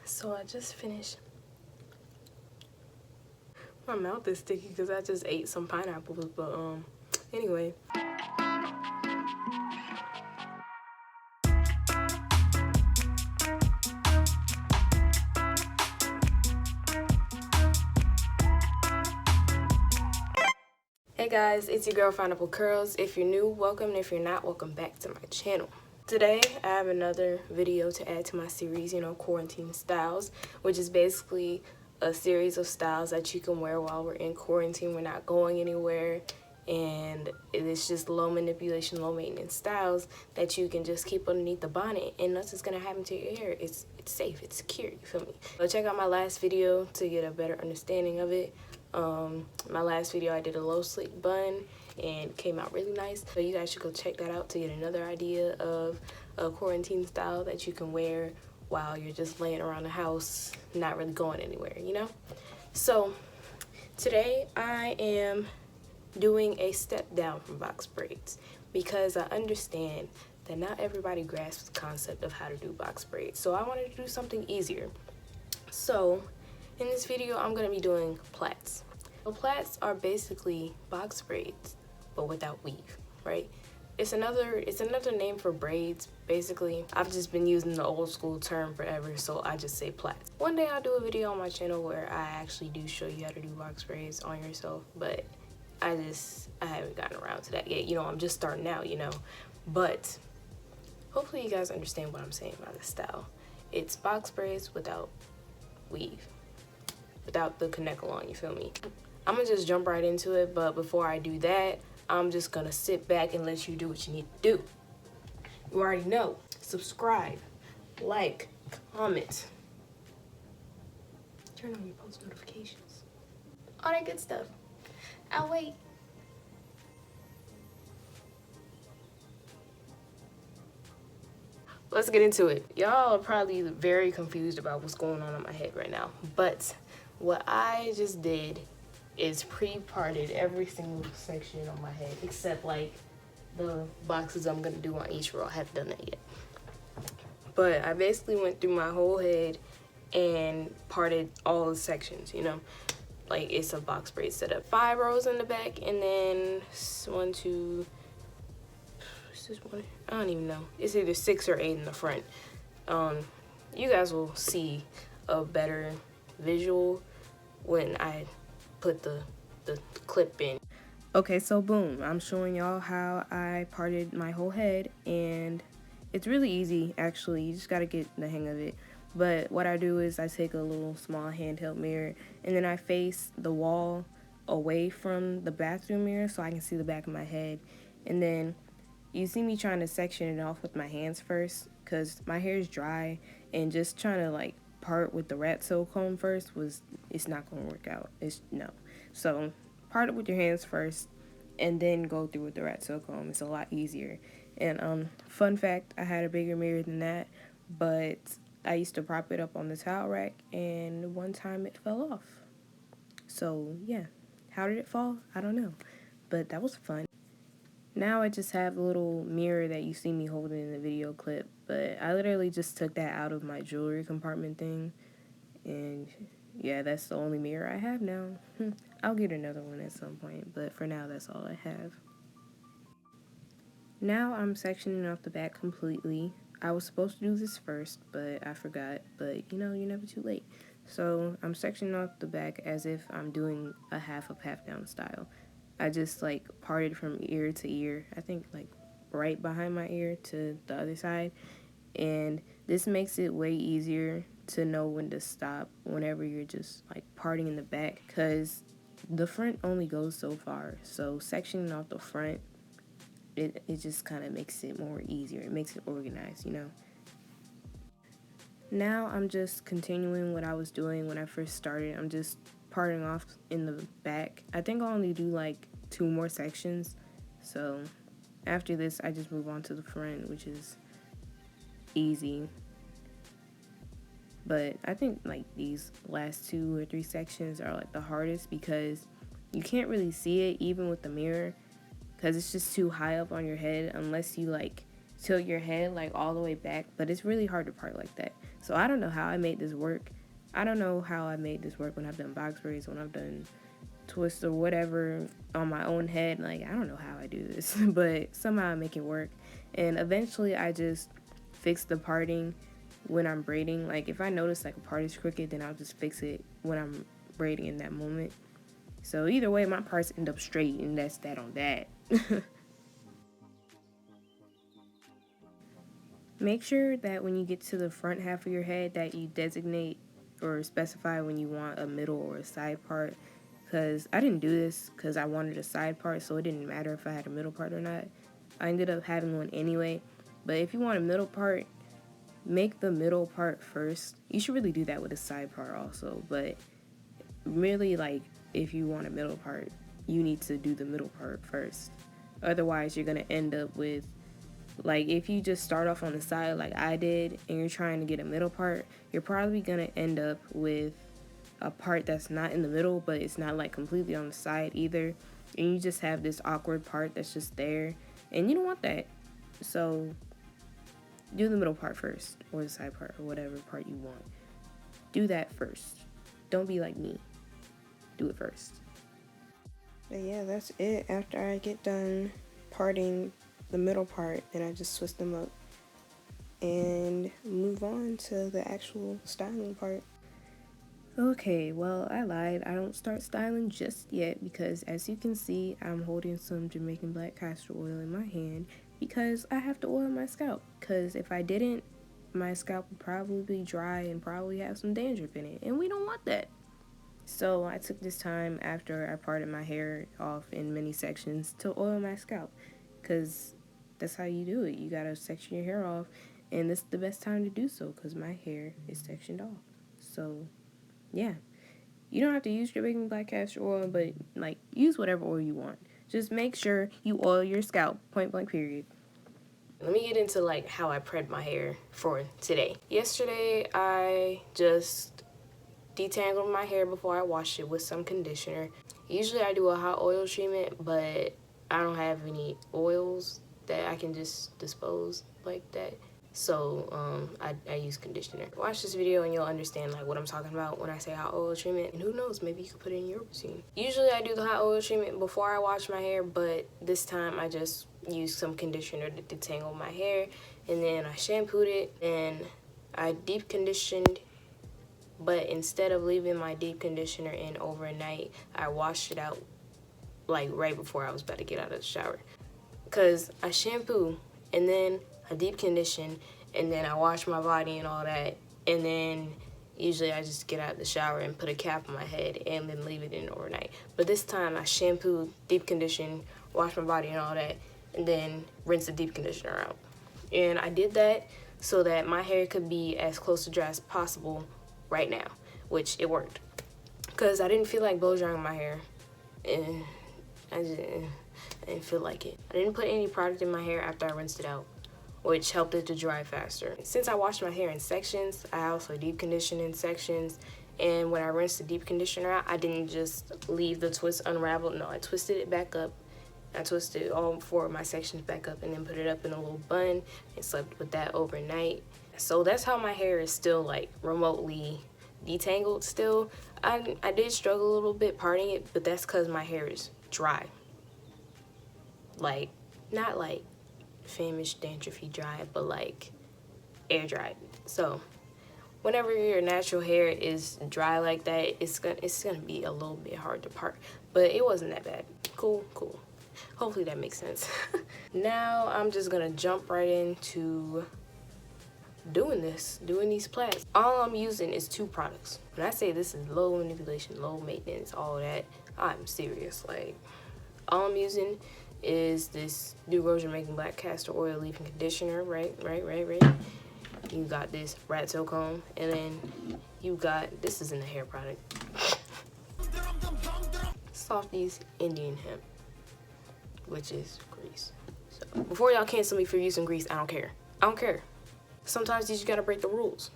So I just finished. My mouth is sticky because I just ate some pineapples, but anyway. Hey guys, it's your girl Pineapple Curls. If you're new, welcome, and if you're not, welcome back to my channel. Today I have another video to add to my series, quarantine styles, which is basically a series of styles that you can wear while we're in quarantine. We're not going anywhere, and it is just low manipulation, low maintenance styles that you can just keep underneath the bonnet and nothing's gonna happen to your hair. It's safe, it's secure, you feel me? So check out my last video to get a better understanding of it. My last video I did a low slick bun and it came out really nice, so you guys should go check that out to get another idea of a quarantine style that you can wear while you're just laying around the house, not really going anywhere, So today I am doing a step down from box braids because I understand that not everybody grasps the concept of how to do box braids, so I wanted to do something easier. So in this video I'm going to be doing plaits. So plaits are basically box braids but without weave, right? It's another name for braids. Basically, I've just been using the old school term forever, so I just say plaits. One day I'll do a video on my channel where I actually do show you how to do box braids on yourself, but I haven't gotten around to that yet. I'm just starting out, But hopefully you guys understand what I'm saying about this style. It's box braids without weave, without the connect along, you feel me? I'm gonna just jump right into it, but before I do that, I'm just gonna sit back and let you do what you need to do. You already know. Subscribe, like, comment, turn on your post notifications, all that good stuff. I'll wait. Let's get into it. Y'all are probably very confused about what's going on in my head right now, but what I just did is pre-parted every single section on my head except like the boxes I'm gonna do on each row. I haven't done that yet, but I basically went through my whole head and parted all the sections, like it's a box braid setup. 5 rows in the back, and then 1, 2, is this one? I don't even know. It's either 6 or 8 in the front. You guys will see a better visual when I put the clip in. Okay, so boom, I'm showing y'all how I parted my whole head, and it's really easy actually. You just gotta get the hang of it. But what I do is I take a little small handheld mirror and then I face the wall away from the bathroom mirror so I can see the back of my head. And then you see me trying to section it off with my hands first because my hair is dry, and just trying to like part with the rat tail comb first it's not gonna work out. No. So part it with your hands first and then go through with the rat tail comb. It's a lot easier. And fun fact, I had a bigger mirror than that, but I used to prop it up on the towel rack and one time it fell off. So yeah, how did it fall? I don't know, but that was fun. Now I just have the little mirror that you see me holding in the video clip, but I literally just took that out of my jewelry compartment thing, and yeah, that's the only mirror I have now. I'll get another one at some point, but for now that's all I have. Now I'm sectioning off the back completely. I was supposed to do this first, but I forgot, but you're never too late. So I'm sectioning off the back as if I'm doing a half up, half down style. I just like parted from ear to ear, I think like right behind my ear to the other side, and this makes it way easier to know when to stop whenever you're just like parting in the back, because the front only goes so far. So sectioning off the front, it just kind of makes it more easier. It makes it organized, Now I'm just continuing what I was doing when I first started. I'm just parting off in the back. I think I'll only do like 2 more sections. So after this, I just move on to the front, which is easy. But I think like these last 2 or 3 sections are like the hardest because you can't really see it even with the mirror, because it's just too high up on your head unless you like tilt your head like all the way back, but it's really hard to part like that. So I don't know how I made this work. I don't know how I made this work when I've done box braids, when I've done twists or whatever on my own head. Like, I don't know how I do this, but somehow I make it work. And eventually I just fix the parting when I'm braiding. Like, if I notice like a part is crooked, then I'll just fix it when I'm braiding in that moment. So either way, my parts end up straight, and that's that on that. Make sure that when you get to the front half of your head that you designate or specify when you want a middle or a side part, because I didn't do this because I wanted a side part, so it didn't matter if I had a middle part or not. I ended up having one anyway. But if you want a middle part, make the middle part first. You should really do that with a side part also, but really, like, if you want a middle part, you need to do the middle part first. Otherwise, you're gonna end up with, like, if you just start off on the side like I did and you're trying to get a middle part, you're probably gonna end up with a part that's not in the middle, but it's not like completely on the side either, and you just have this awkward part that's just there, and you don't want that. So do the middle part first, or the side part, or whatever part you want. Do that first. Don't be like me. Do it first. But yeah, that's it. After I get done parting the middle part, then I just twist them up and move on to the actual styling part. Okay, well, I lied. I don't start styling just yet because, as you can see, I'm holding some Jamaican black castor oil in my hand because I have to oil my scalp. Because if I didn't, my scalp would probably be dry and probably have some dandruff in it, and we don't want that. So I took this time after I parted my hair off in many sections to oil my scalp, because that's how you do it. You gotta section your hair off, and this is the best time to do so because my hair is sectioned off. So yeah, you don't have to use your Jamaican black castor oil, but like, use whatever oil you want. Just make sure you oil your scalp, point blank period. Let me get into like how I prepped my hair for today. Yesterday I just detangled my hair before I washed it with some conditioner. Usually I do a hot oil treatment, but I don't have any oils that I can just dispose like that. So I use conditioner. Watch this video and you'll understand like what I'm talking about when I say hot oil treatment. And who knows, maybe you could put it in your routine. Usually I do the hot oil treatment before I wash my hair, but this time I just used some conditioner to detangle my hair, and then I shampooed it and I deep conditioned. But instead of leaving my deep conditioner in overnight, I washed it out like right before I was about to get out of the shower. Cause I shampoo and then I deep condition and then I wash my body and all that, and then usually I just get out of the shower and put a cap on my head and then leave it in overnight. But this time I shampoo, deep condition, wash my body and all that, and then rinse the deep conditioner out. And I did that so that my hair could be as close to dry as possible right now, which it worked. Because I didn't feel like blow drying my hair, and I didn't feel like it. I didn't put any product in my hair after I rinsed it out, which helped it to dry faster. Since I washed my hair in sections, I also deep conditioned in sections, and when I rinsed the deep conditioner out, I didn't just leave the twist unraveled. No, I twisted it back up. I twisted all 4 of my sections back up and then put it up in a little bun and slept with that overnight. So that's how my hair is still like remotely detangled still. I did struggle a little bit parting it, but that's because my hair is dry. Like, not like famished dandruffy dry, but like air dried. So whenever your natural hair is dry like that, it's gonna be a little bit hard to part, but it wasn't that bad. Cool. Hopefully that makes sense. Now I'm just gonna jump right into doing these plaits. All I'm using is 2 products. When I say this is low manipulation, low maintenance, all that, I'm serious. Like, all I'm using is this Duo Jamaican black castor oil leave-in conditioner, right. You got this rat tail comb, and then you got, this is in the hair product, Softies Indian hemp, which is grease. So before y'all cancel me for using grease, I don't care. Sometimes you just gotta break the rules.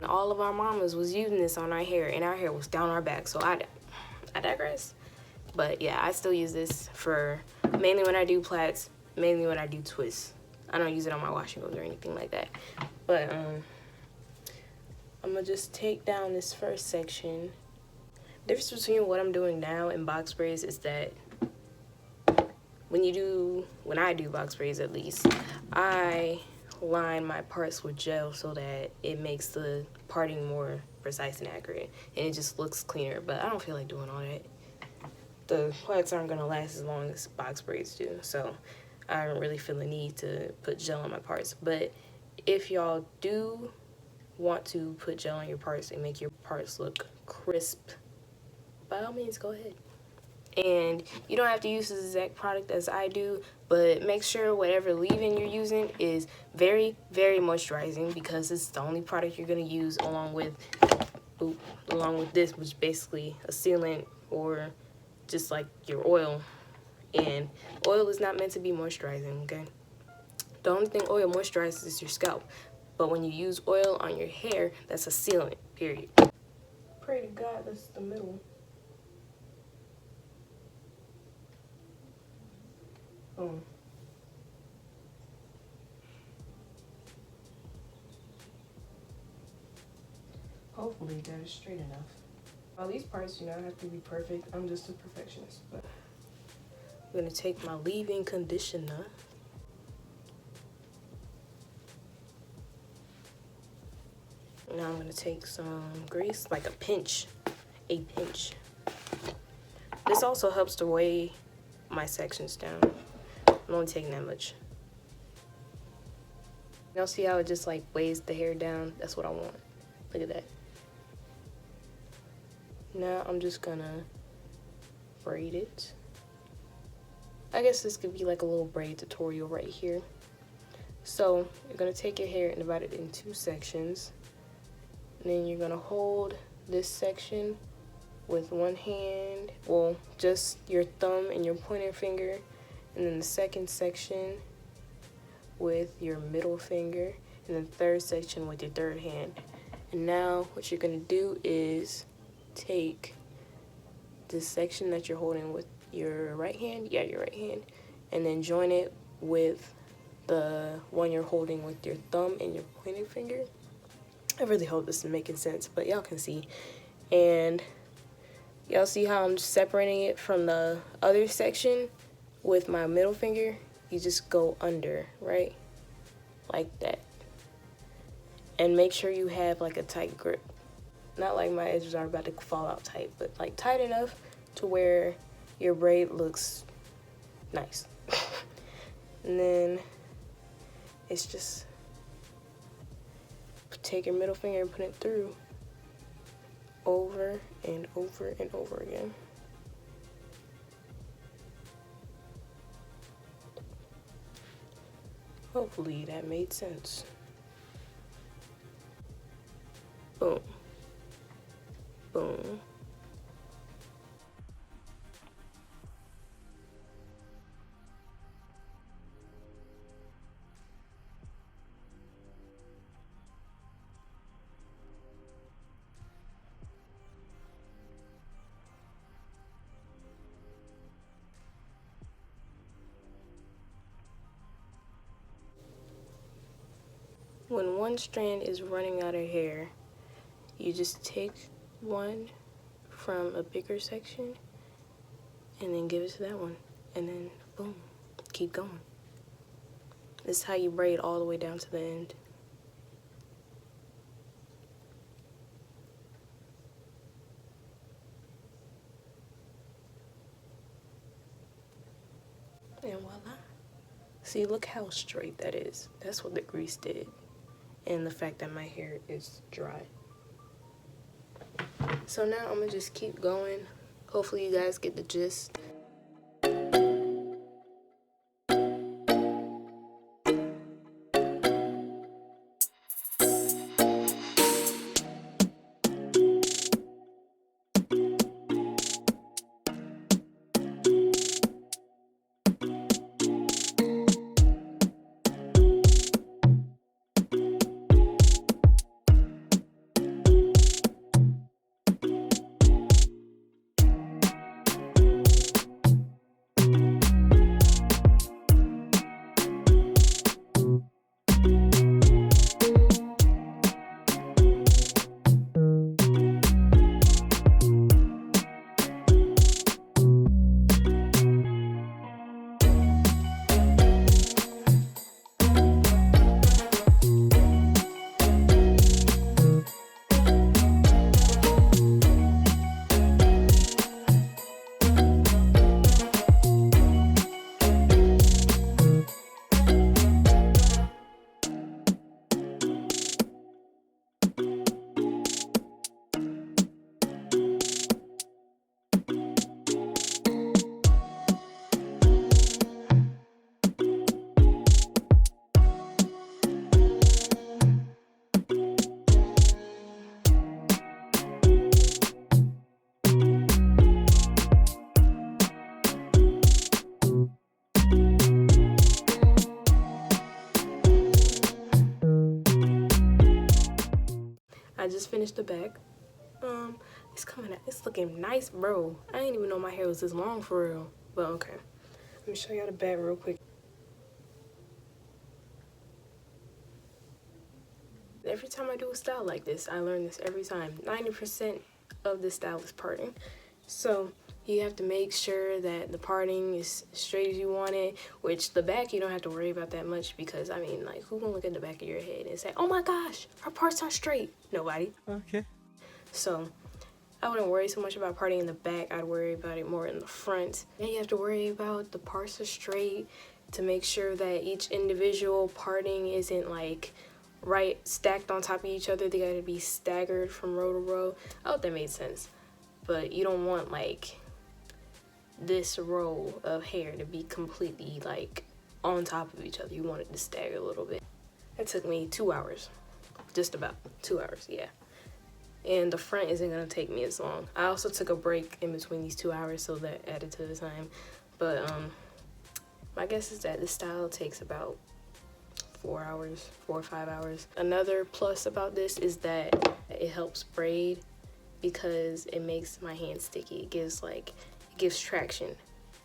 All of our mamas was using this on our hair, and our hair was down our back, so I digress. But yeah, I still use this for mainly when I do plaits, mainly when I do twists. I don't use it on my washing robes or anything like that. But I'm gonna just take down this first section. The difference between what I'm doing now and box braids is that when I do box braids, at least, I line my parts with gel so that it makes the parting more precise and accurate, and it just looks cleaner. But I don't feel like doing all that. The plaits aren't gonna last as long as box braids do, so I don't really feel the need to put gel on my parts. But if y'all do want to put gel on your parts and make your parts look crisp, by all means, go ahead. And you don't have to use the exact product as I do, but make sure whatever leave-in you're using is very, very moisturizing, because it's the only product you're gonna use along with this, which is basically a sealant or just like your oil. And oil is not meant to be moisturizing, okay? The only thing oil moisturizes is your scalp. But when you use oil on your hair, that's a sealant, period. Pray to God that's the middle. Boom. Hopefully that is straight enough. All these parts, have to be perfect. I'm just a perfectionist, but I'm gonna take my leave-in conditioner. Now I'm gonna take some grease, like a pinch. This also helps to weigh my sections down. I'm only taking that much. Y'all see how it just like weighs the hair down? That's what I want. Look at that. Now I'm just gonna braid it. I guess this could be like a little braid tutorial right here. So you're gonna take your hair and divide it in 2 sections. And then you're gonna hold this section with one hand, well, just your thumb and your pointer finger, and then the second section with your middle finger, and then the third section with your third hand. And now what you're gonna do is take this section that you're holding with your right hand, and then join it with the one you're holding with your thumb and your pointer finger. I really hope this is making sense, but y'all can see. And y'all see how I'm separating it from the other section with my middle finger? You just go under, right? Like that. And make sure you have like a tight grip. Not like my edges are about to fall out tight, but like tight enough to where your braid looks nice. And then it's just take your middle finger and put it through over and over and over again. Hopefully that made sense. Boom. Boom. When one strand is running out of hair, you just take one from a bigger section and then give it to that one, and then boom, keep going. This is how you braid all the way down to the end. And voila. See, look how straight that is. That's what the grease did. And the fact that my hair is dry. So now I'm gonna just keep going. Hopefully you guys get the gist. just finished the back. It's coming out. It's looking nice, bro. I didn't even know my hair was this long for real. But okay. Let me show y'all the back real quick. Every time I do a style like this, I learn this every time. 90% of the style is parting. So you have to make sure that the parting is straight as you want it, which the back you don't have to worry about that much because, I mean, like, who gonna look at the back of your head and say, oh my gosh, her parts are straight? Nobody. Okay. So I wouldn't worry so much about parting in the back. I'd worry about it more in the front. And you have to worry about the parts are straight to make sure that each individual parting isn't like right stacked on top of each other. They gotta be staggered from row to row. I hope that made sense. But you don't want like this row of hair to be completely like on top of each other. You want it to stagger a little bit. That took me 2 hours. Just about 2 hours, yeah. And the front isn't gonna take me as long. I also took a break in between these 2 hours, so that added to the time. But my guess is that this style takes about 4 hours, 4 or 5 hours. Another plus about this is that it helps braid because it makes my hand sticky. It gives traction.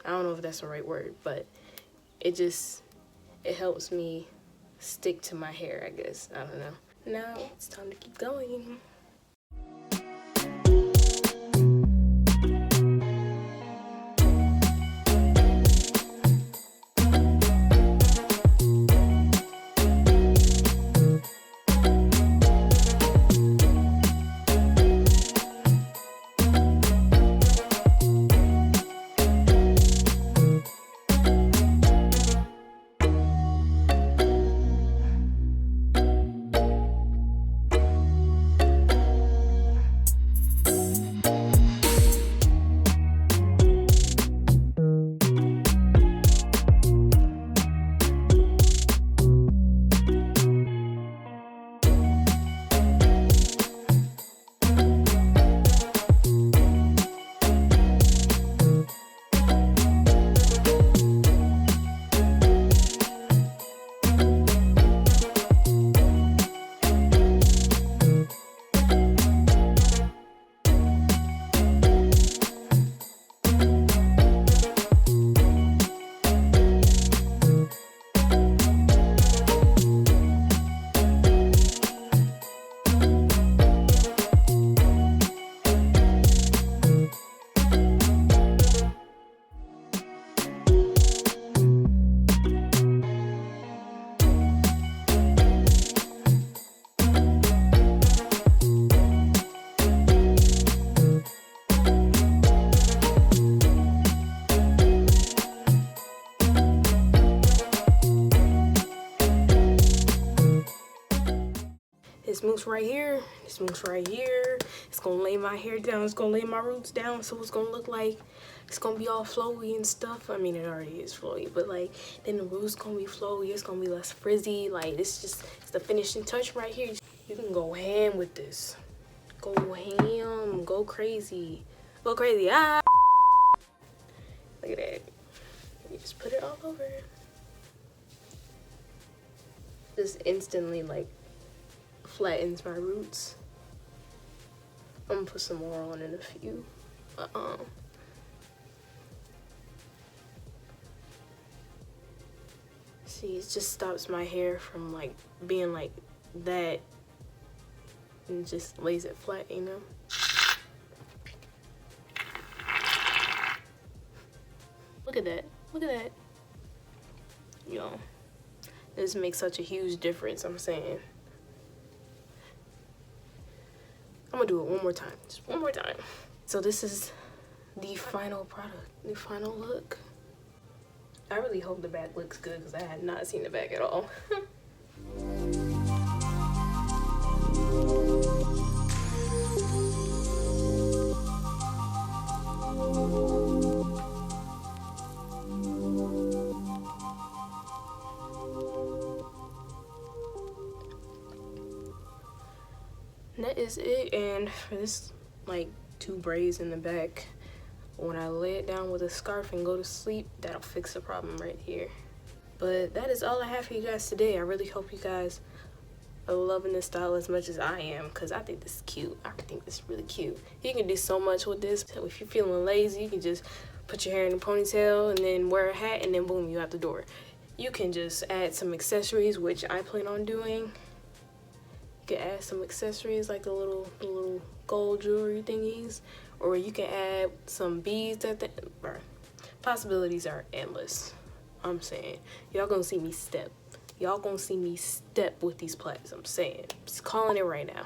I don't know if that's the right word, but it helps me stick to my hair, I guess. I don't know. Now it's time to keep going. This mousse right here, it's gonna lay my hair down, it's gonna lay my roots down, so it's gonna look like it's gonna be all flowy and stuff. I mean, it already is flowy, but like, then the roots gonna be flowy, it's gonna be less frizzy. Like, it's the finishing touch right here. You can go ham with this. Go ham, go crazy. Go crazy, ah! Look at that. You just put it all over. Just instantly, like, flattens my roots. I'm gonna put some more on in a few. See, it just stops my hair from like being like that and just lays it flat, you know? Look at that. Look at that. Yo, this makes such a huge difference, I'm saying. I'm gonna do it one more time, just one more time. So this is the final product, the final look. I really hope the back looks good because I had not seen the back at all. And that is it. And for this, like, 2 braids in the back, when I lay it down with a scarf and go to sleep, that'll fix the problem right here. But that is all I have for you guys today. I really hope you guys are loving this style as much as I am, because I think this is cute. I think this is really cute. You can do so much with this. So if you're feeling lazy, you can just put your hair in a ponytail and then wear a hat, and then boom, you out the door. You can just add some accessories, which I plan on doing. You can add some accessories like the little gold jewelry thingies, or you can add some beads at the possibilities are endless. I'm saying, y'all gonna see me step. Y'all gonna see me step with these plaits. I'm saying, just calling it right now.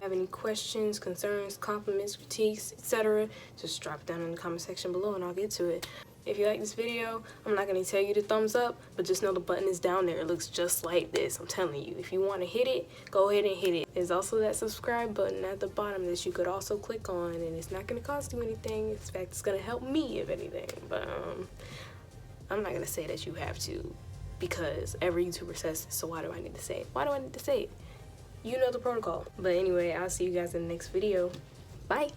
Have any questions, concerns, compliments, critiques, etc., just drop it down in the comment section below and I'll get to it. If you like this video, I'm not going to tell you to thumbs up, but just know the button is down there. It looks just like this. I'm telling you. If you want to hit it, go ahead and hit it. There's also that subscribe button at the bottom that you could also click on, and it's not going to cost you anything. In fact, it's going to help me, if anything. But I'm not going to say that you have to, because every YouTuber says this, so why do I need to say it? Why do I need to say it? You know the protocol. But anyway, I'll see you guys in the next video. Bye.